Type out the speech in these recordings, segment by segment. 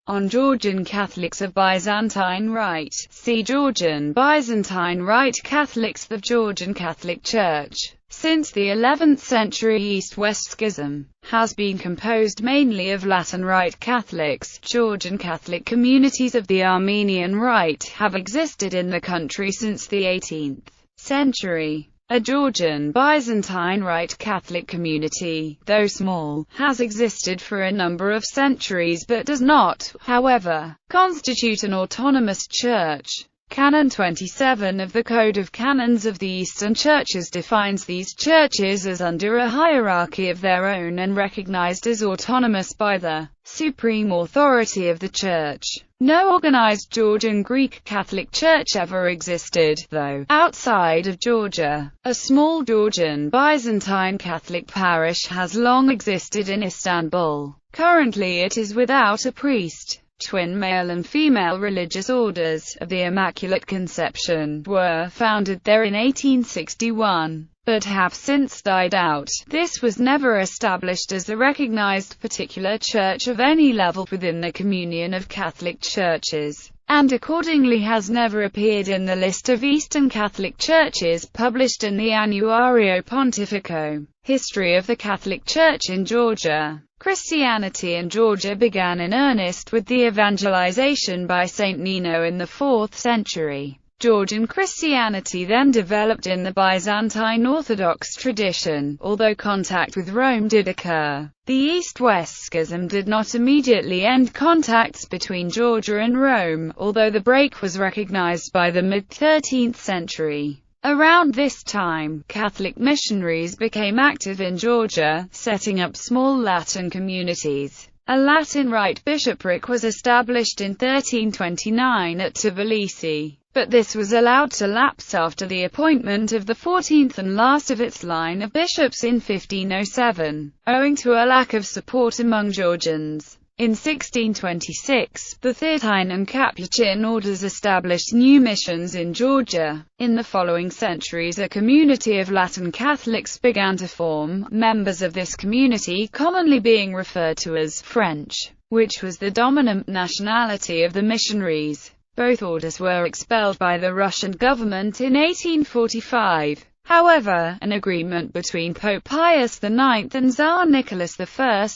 On Georgian Catholics of Byzantine Rite. See Georgian Byzantine Rite Catholics. The Georgian Catholic Church, since the 11th century East-West Schism, has been composed mainly of Latin Rite Catholics. Georgian Catholic communities of the Armenian Rite have existed in the country since the 18th century. A Georgian Byzantine Rite Catholic community, though small, has existed for a number of centuries but does not, however, constitute an autonomous church. Canon 27 of the Code of Canons of the Eastern Churches defines these churches as under a hierarchy of their own and recognized as autonomous by the supreme authority of the Church. No organized Georgian Greek Catholic Church ever existed, though, outside of Georgia. A small Georgian Byzantine Catholic parish has long existed in Istanbul. Currently it is without a priest. Twin male and female religious orders of the Immaculate Conception were founded there in 1861, but have since died out. This was never established as a recognized particular church of any level within the communion of Catholic churches, and accordingly has never appeared in the list of Eastern Catholic churches published in the Annuario Pontifico. History of the Catholic Church in Georgia. Christianity in Georgia began in earnest with the evangelization by Saint Nino in the 4th century. Georgian Christianity then developed in the Byzantine Orthodox tradition, although contact with Rome did occur. The East-West Schism did not immediately end contacts between Georgia and Rome, although the break was recognized by the mid-13th century. Around this time, Catholic missionaries became active in Georgia, setting up small Latin communities. A Latin Rite bishopric was established in 1329 at Tbilisi, but this was allowed to lapse after the appointment of the 14th and last of its line of bishops in 1507, owing to a lack of support among Georgians. In 1626, the Theatine and Capuchin orders established new missions in Georgia. In the following centuries a community of Latin Catholics began to form, members of this community commonly being referred to as French, which was the dominant nationality of the missionaries. Both orders were expelled by the Russian government in 1845. However, an agreement between Pope Pius IX and Tsar Nicholas I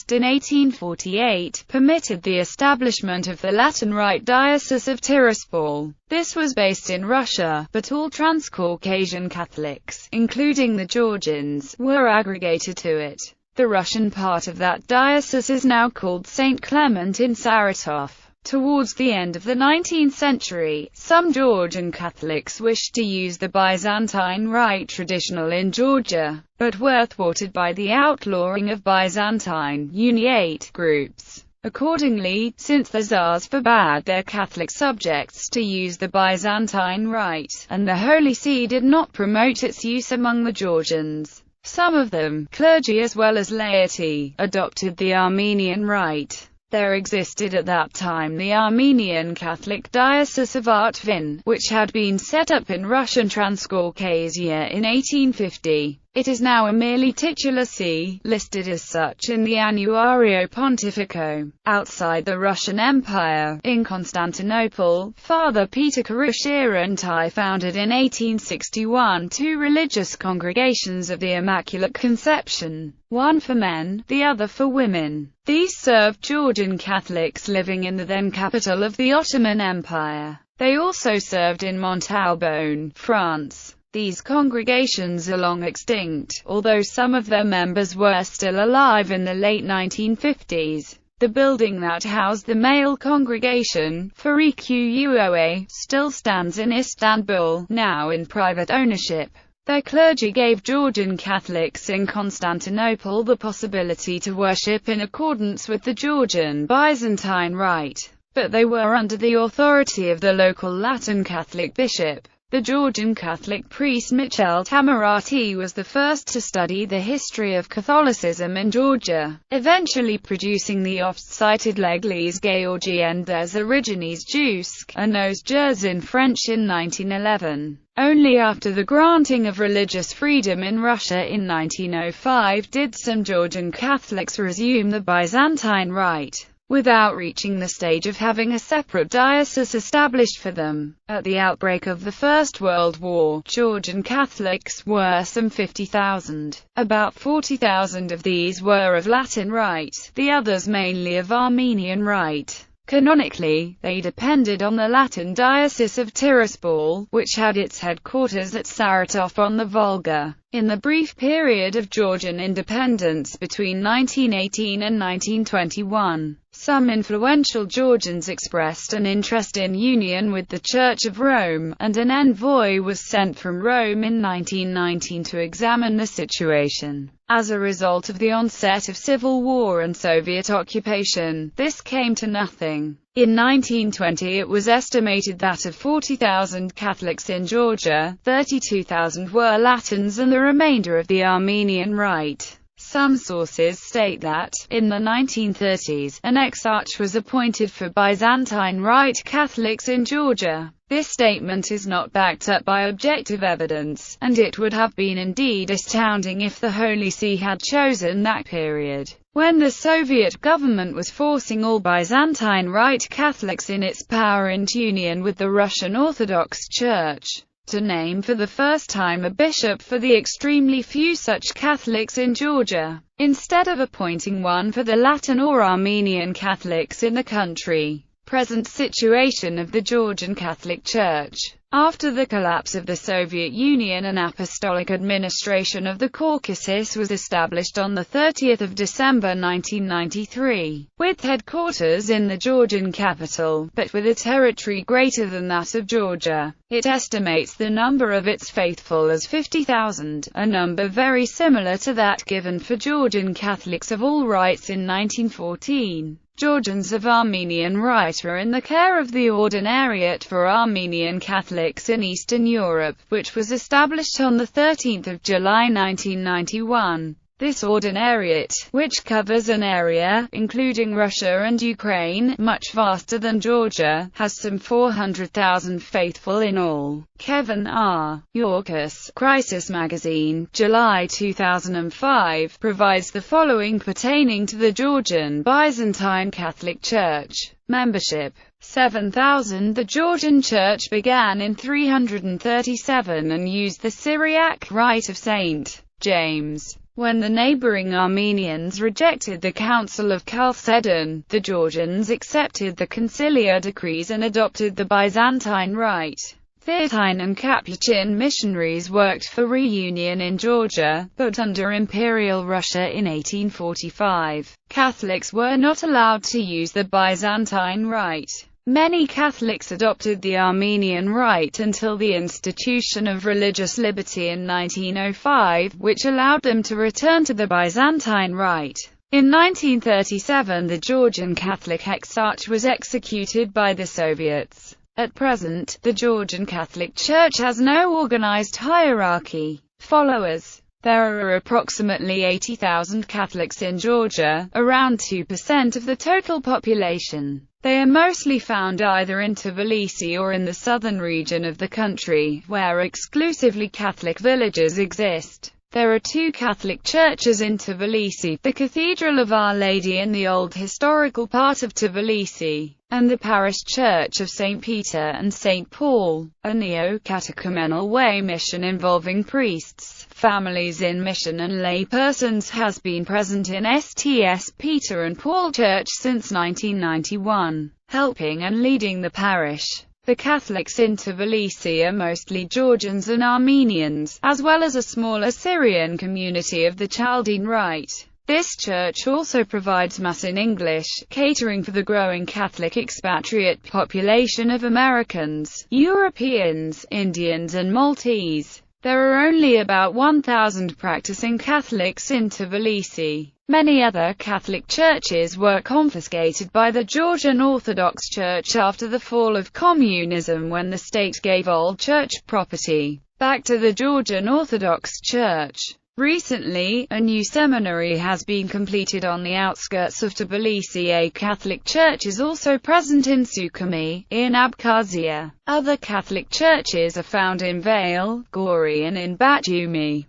in 1848 permitted the establishment of the Latin Rite Diocese of Tiraspol. This was based in Russia, but all Transcaucasian Catholics, including the Georgians, were aggregated to it. The Russian part of that diocese is now called St. Clement in Saratov. Towards the end of the 19th century, some Georgian Catholics wished to use the Byzantine Rite traditional in Georgia, but were thwarted by the outlawing of Byzantine Uniate groups. Accordingly, since the Tsars forbade their Catholic subjects to use the Byzantine Rite, and the Holy See did not promote its use among the Georgians, some of them, clergy as well as laity, adopted the Armenian Rite. There existed at that time the Armenian Catholic Diocese of Artvin, which had been set up in Russian Transcaucasia in 1850. It is now a merely titular see, listed as such in the Annuario Pontifico. Outside the Russian Empire, in Constantinople, Father Peter Karushirantai founded in 1861 two religious congregations of the Immaculate Conception, one for men, the other for women. These served Georgian Catholics living in the then capital of the Ottoman Empire. They also served in Montauban, France. These congregations are long extinct, although some of their members were still alive in the late 1950s. The building that housed the male congregation, Fariquoa, still stands in Istanbul, now in private ownership. Their clergy gave Georgian Catholics in Constantinople the possibility to worship in accordance with the Georgian Byzantine Rite, but they were under the authority of the local Latin Catholic bishop. The Georgian Catholic priest Michel Tamarati was the first to study the history of Catholicism in Georgia, eventually producing the oft-cited L'Église Georgienne des Origines Jusques, a Nos in French in 1911. Only after the granting of religious freedom in Russia in 1905 did some Georgian Catholics resume the Byzantine Rite. without reaching the stage of having a separate diocese established for them. At the outbreak of the First World War, Georgian Catholics were some 50,000. About 40,000 of these were of Latin rite, the others mainly of Armenian rite. Canonically, they depended on the Latin Diocese of Tiraspol, which had its headquarters at Saratov on the Volga. In the brief period of Georgian independence between 1918 and 1921, some influential Georgians expressed an interest in union with the Church of Rome, and an envoy was sent from Rome in 1919 to examine the situation. As a result of the onset of civil war and Soviet occupation, this came to nothing. In 1920 it was estimated that of 40,000 Catholics in Georgia, 32,000 were Latins and the remainder of the Armenian Rite. Some sources state that, in the 1930s, an exarch was appointed for Byzantine Rite Catholics in Georgia. This statement is not backed up by objective evidence, and it would have been indeed astounding if the Holy See had chosen that period, when the Soviet government was forcing all Byzantine Rite Catholics in its power into union with the Russian Orthodox Church, to name for the first time a bishop for the extremely few such Catholics in Georgia, instead of appointing one for the Latin or Armenian Catholics in the country. Present situation of the Georgian Catholic Church. After the collapse of the Soviet Union, an apostolic administration of the Caucasus was established on 30 December 1993, with headquarters in the Georgian capital, but with a territory greater than that of Georgia. It estimates the number of its faithful as 50,000, a number very similar to that given for Georgian Catholics of all rites in 1914. Georgians of Armenian Rite are in the care of the Ordinariate for Armenian Catholics in Eastern Europe, which was established on 13 July 1991. This ordinariate, which covers an area, including Russia and Ukraine, much vaster than Georgia, has some 400,000 faithful in all. Kevin R. Yorkus, Crisis Magazine, July 2005, provides the following pertaining to the Georgian Byzantine Catholic Church. Membership 7,000. The Georgian Church began in 337 and used the Syriac Rite of St. James. When the neighboring Armenians rejected the Council of Chalcedon, the Georgians accepted the conciliar decrees and adopted the Byzantine Rite. Theatine and Capuchin missionaries worked for reunion in Georgia, but under Imperial Russia in 1845, Catholics were not allowed to use the Byzantine Rite. Many Catholics adopted the Armenian Rite until the institution of religious liberty in 1905, which allowed them to return to the Byzantine Rite. In 1937 the Georgian Catholic Exarch was executed by the Soviets. At present, the Georgian Catholic Church has no organized hierarchy. Followers. There are approximately 80,000 Catholics in Georgia, around 2% of the total population. They are mostly found either in Tbilisi or in the southern region of the country, where exclusively Catholic villages exist. There are two Catholic churches in Tbilisi, the Cathedral of Our Lady in the old historical part of Tbilisi, and the Parish Church of St. Peter and St. Paul, a neo-catechumenal way mission involving priests, families in mission and lay persons has been present in St. Peter and Paul Church since 1991, helping and leading the parish. The Catholics in Tbilisi are mostly Georgians and Armenians, as well as a small Assyrian community of the Chaldean Rite. This church also provides Mass in English, catering for the growing Catholic expatriate population of Americans, Europeans, Indians and Maltese. There are only about 1,000 practicing Catholics in Tbilisi. Many other Catholic churches were confiscated by the Georgian Orthodox Church after the fall of communism, when the state gave all church property back to the Georgian Orthodox Church. Recently, a new seminary has been completed on the outskirts of Tbilisi. A Catholic church is also present in Sukhumi, in Abkhazia. Other Catholic churches are found in Vale, Gori and in Batumi.